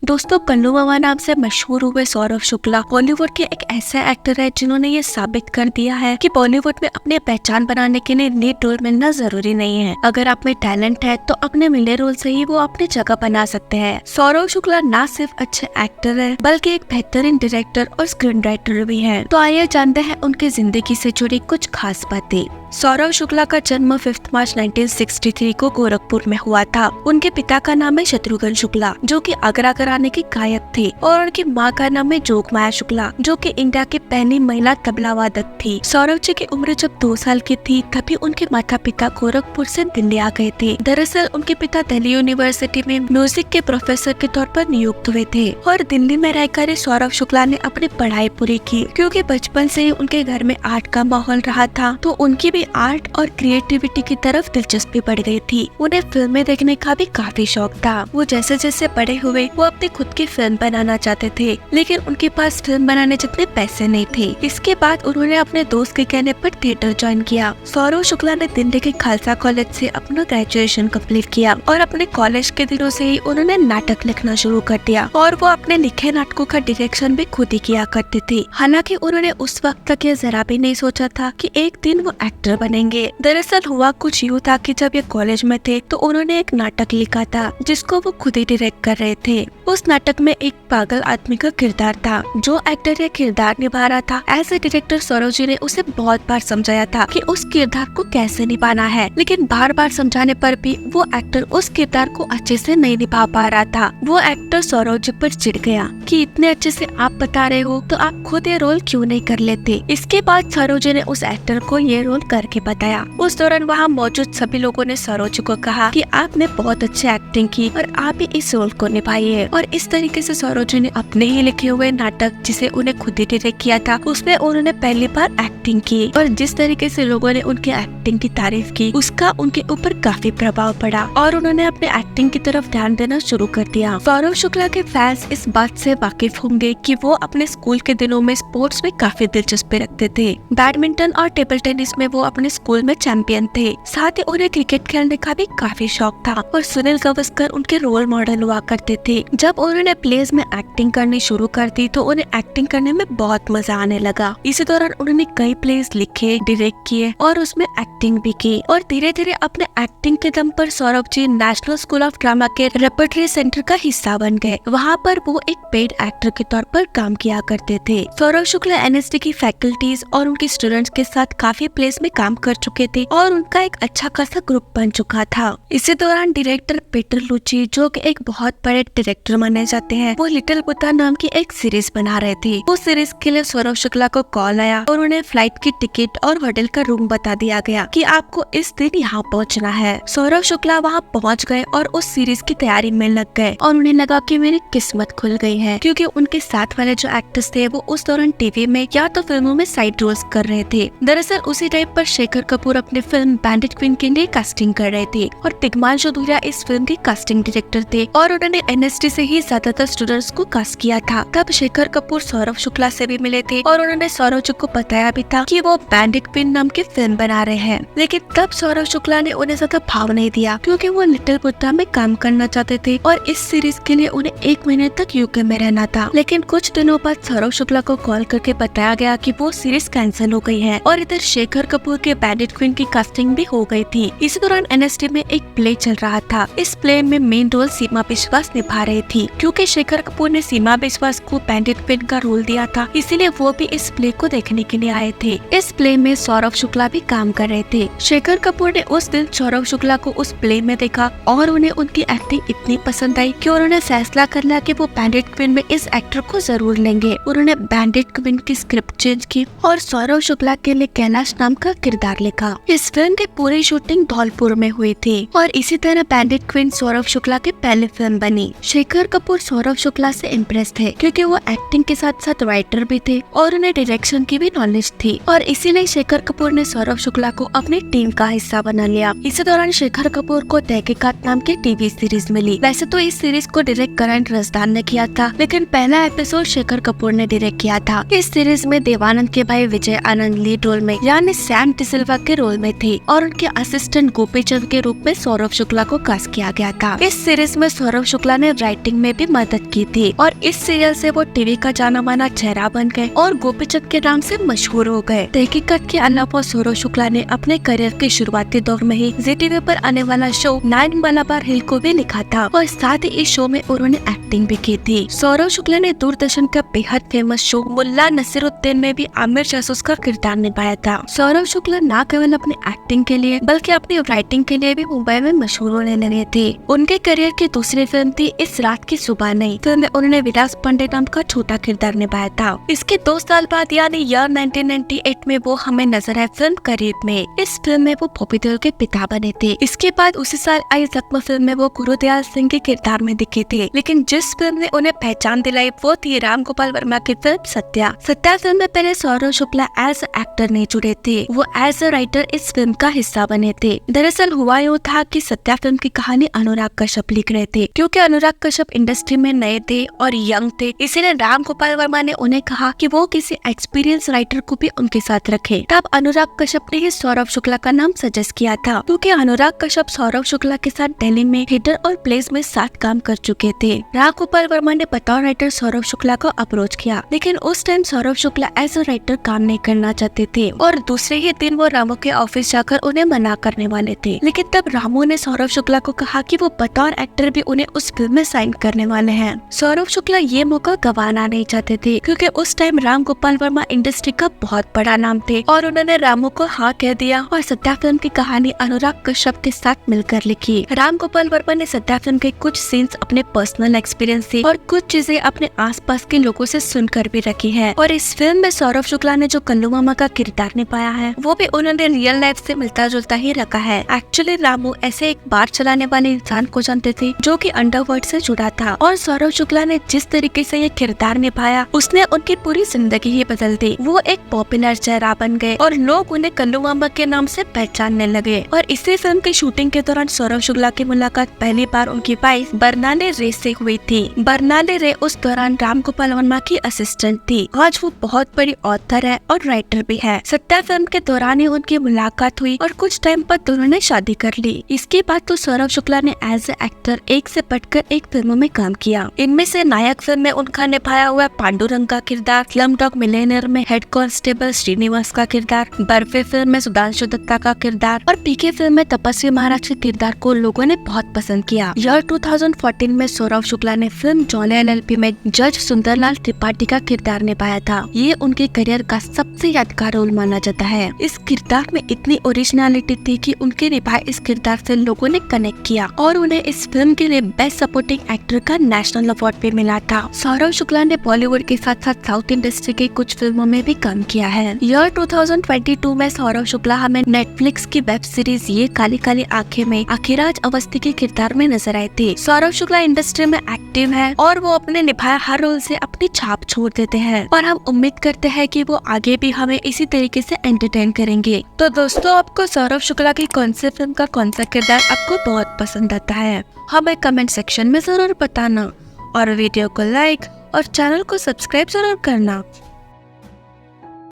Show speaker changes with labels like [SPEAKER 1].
[SPEAKER 1] दोस्तों, कल्लू मामा नाम से मशहूर हुए सौरव शुक्ला बॉलीवुड के एक ऐसे एक्टर है जिन्होंने ये साबित कर दिया है कि बॉलीवुड में अपनी पहचान बनाने के लिए लीड रोल मिलना जरूरी नहीं है। अगर आप में टैलेंट है तो अपने मिले रोल से ही वो अपनी जगह बना सकते हैं। सौरव शुक्ला न सिर्फ अच्छे एक्टर है बल्कि एक बेहतरीन डायरेक्टर और स्क्रीन राइटर भी है। तो आइए जानते हैं उनकी जिंदगी से जुड़ी कुछ खास बातें। सौरव शुक्ला का जन्म 5 मार्च 1963 को गोरखपुर में हुआ था। उनके पिता का नाम है शत्रुघ्न शुक्ला जो कि आगरा घराने के गायक थे और उनकी मां का नाम है जोगमाया शुक्ला जो कि इंडिया की पहली महिला तबला वादक थी। सौरव जी की उम्र जब 2 साल की थी तभी उनके माता पिता गोरखपुर से दिल्ली आ गए थे। दरअसल उनके पिता दिल्ली यूनिवर्सिटी में म्यूजिक के प्रोफेसर के तौर पर नियुक्त हुए थे और दिल्ली में रहकर सौरव शुक्ला ने अपनी पढ़ाई पूरी की। क्योंकि बचपन से ही उनके घर में आर्ट का माहौल रहा था तो उनकी आर्ट और क्रिएटिविटी की तरफ दिलचस्पी बढ़ गई थी। उन्हें फिल्में देखने का भी काफी शौक था। वो जैसे जैसे बड़े हुए वो अपनी खुद की फिल्म बनाना चाहते थे लेकिन उनके पास फिल्म बनाने जितने पैसे नहीं थे। इसके बाद उन्होंने अपने दोस्त के कहने पर थिएटर ज्वाइन किया। सौरव शुक्ला ने दिल्ली के खालसा कॉलेज से अपना ग्रेजुएशन कंप्लीट किया और अपने कॉलेज के दिनों से ही उन्होंने नाटक लिखना शुरू कर दिया और वो अपने लिखे नाटकों का डायरेक्शन भी खुद ही किया करते थे। हालांकि उन्होंने उस वक्त तक ये जरा भी नहीं सोचा था कि एक दिन वो एक्टर बनेंगे। दरअसल हुआ कुछ यूँ था कि जब ये कॉलेज में थे तो उन्होंने एक नाटक लिखा था जिसको वो खुद ही डायरेक्ट कर रहे थे। उस नाटक में एक पागल आदमी का किरदार था। जो एक्टर ये किरदार निभा रहा था एज ए डायरेक्टर सौरव जी ने उसे बहुत बार समझाया था कि उस किरदार को कैसे निभाना है, लेकिन बार बार समझाने पर भी वो एक्टर उस किरदार को अच्छे से नहीं निभा पा रहा था। वो एक्टर सौरव जी पर चिढ़ गया कि इतने अच्छे से आप बता रहे हो तो आप खुद ये रोल क्यों नहीं कर लेते। इसके बाद सौरव जी ने उस एक्टर को ये रोल करके बताया। उस दौरान वहाँ मौजूद सभी लोगों ने सौरव जी को कहा कि आपने बहुत अच्छी एक्टिंग की और आप ही इस रोल को निभाइए। और इस तरीके से सौरव जी ने अपने ही लिखे हुए नाटक जिसे उन्हें खुद ही डायरेक्ट किया था उसमें उन्होंने पहली बार एक्टिंग की और जिस तरीके से लोगों ने उनकी एक्टिंग की तारीफ की उसका उनके ऊपर काफी प्रभाव पड़ा और उन्होंने अपने एक्टिंग की तरफ ध्यान देना शुरू कर दिया। सौरव शुक्ला के फैंस इस बात से वाकिफ होंगे कि वो अपने स्कूल के दिनों में स्पोर्ट्स में काफी दिलचस्पी रखते थे। बैडमिंटन और टेबल टेनिस में वो अपने स्कूल में चैंपियन थे। साथ ही उन्हें क्रिकेट खेलने का भी काफी शौक था और सुनील गावस्कर उनके रोल मॉडल हुआ करते थे। जब उन्होंने प्लेज में एक्टिंग करनी शुरू कर दी तो उन्हें एक्टिंग करने में बहुत मजा आने लगा। इसी दौरान उन्होंने कई प्लेज लिखे, डायरेक्ट किए और उसमें एक्टिंग भी की और धीरे धीरे अपने एक्टिंग के दम पर सौरव जी नेशनल स्कूल ऑफ ड्रामा के रेपर्टरी सेंटर का हिस्सा बन गए। वहाँ पर वो एक पेड एक्टर के तौर पर काम किया करते थे। सौरव शुक्ला एनएसडी की फैकल्टीज और उनके स्टूडेंट्स के साथ काफी प्लेस में काम कर चुके थे और उनका एक अच्छा खासा ग्रुप बन चुका था। इसी दौरान डायरेक्टर पीटर लुची जो कि एक बहुत बड़े डायरेक्टर माने जाते हैं वो लिटिल बुद्धा नाम की एक सीरीज बना रहे थे। उस सीरीज के लिए सौरव शुक्ला को कॉल आया और उन्हें फ्लाइट की टिकट और होटल का रूम बता दिया गया कि आपको इस दिन यहाँ पहुँचना है। सौरव शुक्ला वहाँ पहुँच गए और उस सीरीज की तैयारी में लग गए और उन्हें लगा कि मेरी किस्मत खुल गई है क्योंकि उनके साथ वाले जो एक्टर्स थे वो उस दौरान टीवी में या तो फिल्मों में साइड रोल्स कर रहे थे। दरअसल उसी टाइम पर शेखर कपूर अपनी फिल्म बैंडिट क्वीन के लिए कास्टिंग कर रहे थे और तिग्मांशु धूलिया इस फिल्म के कास्टिंग डायरेक्टर थे और उन्होंने एनएसडी से ही ज्यादातर स्टूडेंट्स को कास्ट किया था। तब शेखर कपूर सौरव शुक्ला से भी मिले थे और उन्होंने सौरव जी को बताया भी था कि वो बैंडिट क्वीन नाम की फिल्म बना रहे हैं, लेकिन तब सौरव शुक्ला ने उन्हें ज्यादा भाव नहीं दिया क्योंकि वो लिटिल बुद्धा में काम करना चाहते थे और इस सीरीज के लिए उन्हें 1 महीने तक यूके में रहना था। लेकिन कुछ दिनों बाद सौरव शुक्ला को कॉल करके बताया गया कि वो सीरीज कैंसिल हो गई है और इधर शेखर कपूर के बैंडिट क्वीन की कास्टिंग भी हो गई थी। इसी दौरान एनएसडी में एक प्ले चल रहा था। इस प्ले में मेन रोल सीमा विश्वास निभा रही थी। क्योंकि शेखर कपूर ने सीमा विश्वास को बैंडिट क्वीन का रोल दिया था इसीलिए वो भी इस प्ले को देखने के लिए आए थे। इस प्ले में सौरव शुक्ला भी काम कर रहे थे। शेखर कपूर ने उस दिन सौरव शुक्ला को उस प्ले में देखा और उन्हें उनकी एक्टिंग इतनी पसंद आई कि उन्होंने फैसला कर लिया कि वो बैंडिट क्वीन में इस एक्टर को जरूर लेंगे। उन्होंने बैंडिट क्वीन की स्क्रिप्ट चेंज की और सौरव शुक्ला के लिए कैलाश नाम का किरदार लिखा। इस फिल्म की पूरी शूटिंग धौलपुर में हुई थी और इसी तरह बैंडिट क्वीन सौरव शुक्ला की पहली फिल्म बनी। शेखर कपूर सौरव शुक्ला से इम्प्रेस थे क्योंकि वो एक्टिंग के साथ साथ राइटर भी थे और उन्हें डायरेक्शन की भी नॉलेज थी और इसीलिए शेखर कपूर ने सौरव शुक्ला को अपनी टीम का हिस्सा बना लिया। इसी दौरान शेखर कपूर को तहकीकात नाम की टीवी सीरीज मिली। वैसे तो इस सीरीज को डायरेक्ट करण रजदान ने किया था लेकिन पहला एपिसोड शेखर कपूर ने डायरेक्ट किया था। इस सीरीज में देवानंद के भाई विजय आनंद लीड रोल में यानी सैम डिसिल्वा के रोल में थे और उनके असिस्टेंट गोपी चंद के रूप में सौरव शुक्ला को कास्ट किया गया था। इस सीरीज में सौरव शुक्ला ने राइटिंग एक्टिंग में भी मदद की थी और इस सीरियल से वो टीवी का जाना माना चेहरा बन गए और गोपीचंद के नाम से मशहूर हो गए। तहकीकात के अलावा सौरव शुक्ला ने अपने करियर के शुरुआती दौर में ही जी टीवी पर आने वाला शो 9 मलाबार हिल को भी लिखा था और साथ ही इस शो में उन्होंने एक्टिंग भी की थी। सौरव शुक्ला ने दूरदर्शन का बेहद फेमस शो मुल्ला नसीरुद्दीन में भी आमिर जासूस का किरदार निभाया था। सौरव शुक्ला न केवल अपनी एक्टिंग के लिए बल्कि अपनी राइटिंग के लिए भी मुंबई में मशहूर होने लगे थे। उनके करियर की दूसरी फिल्म थी इस रात की सुबह नहीं। फिल्म में उन्होंने विलास पांडे नाम का छोटा किरदार निभाया था। इसके 2 साल बाद यानी ईयर 1998 में वो हमें नजर आए फिल्म करीब में। इस फिल्म में वो बॉबी देओल के पिता बने थे। इसके बाद उसी साल आई जख्म फिल्म में वो गुरुदयाल सिंह के किरदार में दिखे थे, लेकिन जिस फिल्म ने उन्हें पहचान दिलाई वो थी राम गोपाल वर्मा की फिल्म सत्या। सत्या फिल्म में पहले सौरव शुक्ला एज एक्टर नहीं जुड़े थे, वो एज अ राइटर इस फिल्म का हिस्सा बने थे। दरअसल हुआ यूँ था कि सत्या फिल्म की कहानी अनुराग कश्यप लिख रहे थे। क्योंकि अनुराग कश्यप इंडस्ट्री में नए थे और यंग थे, इसीलिए राम गोपाल वर्मा ने उन्हें कहा कि वो किसी एक्सपीरियंस राइटर को भी उनके साथ रखे। तब अनुराग कश्यप ने ही सौरव शुक्ला का नाम सजेस्ट किया था, क्योंकि अनुराग कश्यप सौरव शुक्ला के साथ दिल्ली में थिएटर और प्लेस में साथ काम कर चुके थे। राम गोपाल वर्मा ने बतौर राइटर सौरव शुक्ला को अप्रोच किया, लेकिन उस time Saurabh Shukla as a writer काम नहीं करना चाहते थे और दूसरे ही दिन वो रामू के ऑफिस जाकर उन्हें मना करने वाले थे। लेकिन तब रामू ने सौरव शुक्ला को कहा कि वो बतौर एक्टर भी उन्हें उस फिल्म में साइन करने वाले हैं। सौरव शुक्ला ये मौका गंवाना नहीं चाहते थे, क्योंकि उस टाइम राम गोपाल वर्मा इंडस्ट्री का बहुत बड़ा नाम थे और उन्होंने रामू को हाँ कह दिया और सत्या फिल्म की कहानी अनुराग कश्यप के साथ मिलकर लिखी। राम गोपाल वर्मा ने सत्या फिल्म के कुछ सीन्स अपने पर्सनल एक्सपीरियंस से और कुछ चीजें अपने आसपास के लोगों से सुनकर भी रखी है। और इस फिल्म में सौरव शुक्ला ने जो कल्लू मामा का किरदार निभाया है वो भी उन्होंने रियल लाइफ से मिलता जुलता ही रखा है। एक्चुअली रामू ऐसे एक बार चलाने वाले इंसान को जानते थे जो कि अंडरवर्ल्ड से जुड़ा था और सौरव शुक्ला ने जिस तरीके से ये किरदार निभाया उसने उनकी पूरी जिंदगी ही बदल दी। वो एक पॉपुलर चेहरा बन गए और लोग उन्हें कल्लू मामा के नाम से पहचानने लगे। और इसी फिल्म की शूटिंग के दौरान सौरव शुक्ला की मुलाकात पहली बार उनकी वाइफ बरनाले रे से हुई थी। बरनाले रे उस दौरान राम गोपाल वर्मा की असिस्टेंट थी। आज वो बहुत बड़ी ऑथर है और राइटर भी है। सत्या फिल्म के दौरान ही उनकी मुलाकात हुई और कुछ टाइम बाद दोनों ने शादी कर ली। इसके बाद तो सौरव शुक्ला ने एज ए एक्टर एक से बढ़कर एक फिल्मों में काम किया। इनमें से नायक फिल्म में उनका निभाया हुआ पांडुरंग का किरदार, स्लमडॉग मिलियनेयर में हेड कांस्टेबल श्रीनिवास का किरदार, बर्फी फिल्म में सुधांशु दत्ता का किरदार और पीके फिल्म में तपस्वी महाराज के किरदार को लोगों ने बहुत पसंद किया। ईयर 2014 में सौरव शुक्ला ने फिल्म जॉन LLP में जज सुंदरलाल त्रिपाठी का किरदार निभाया था। ये उनके करियर का सबसे यादगार रोल माना जाता है। इस किरदार में इतनी ओरिजिनलिटी थी कि उनके निभाए इस किरदार से लोगों ने कनेक्ट किया और उन्हें इस फिल्म के लिए बेस्ट सपोर्टिंग एक्टर का नेशनल अवार्ड भी मिला था। सौरव शुक्ला ने बॉलीवुड के साथ साथ साउथ इंडस्ट्री की कुछ फिल्मों में भी काम किया है। ईयर 2022 में सौरव शुक्ला हमें नेटफ्लिक्स की वेब सीरीज ये काली काली आंखें में अखिराज अवस्थी के किरदार में नजर आए थे। सौरव शुक्ला इंडस्ट्री में एक्टिव है और वो अपने निभाए हर रोल से अपनी छाप छोड़ देते हैं और हम उम्मीद करते हैं कि वो आगे भी हमें इसी तरीके से एंटरटेन करेंगे। तो दोस्तों, आपको सौरव शुक्ला की कौन सी फिल्म का कौन सा किरदार आपको बहुत पसंद आता है, हमें कमेंट सेक्शन में जरूर बताना और वीडियो को लाइक और चैनल को सब्सक्राइब जरूर करना।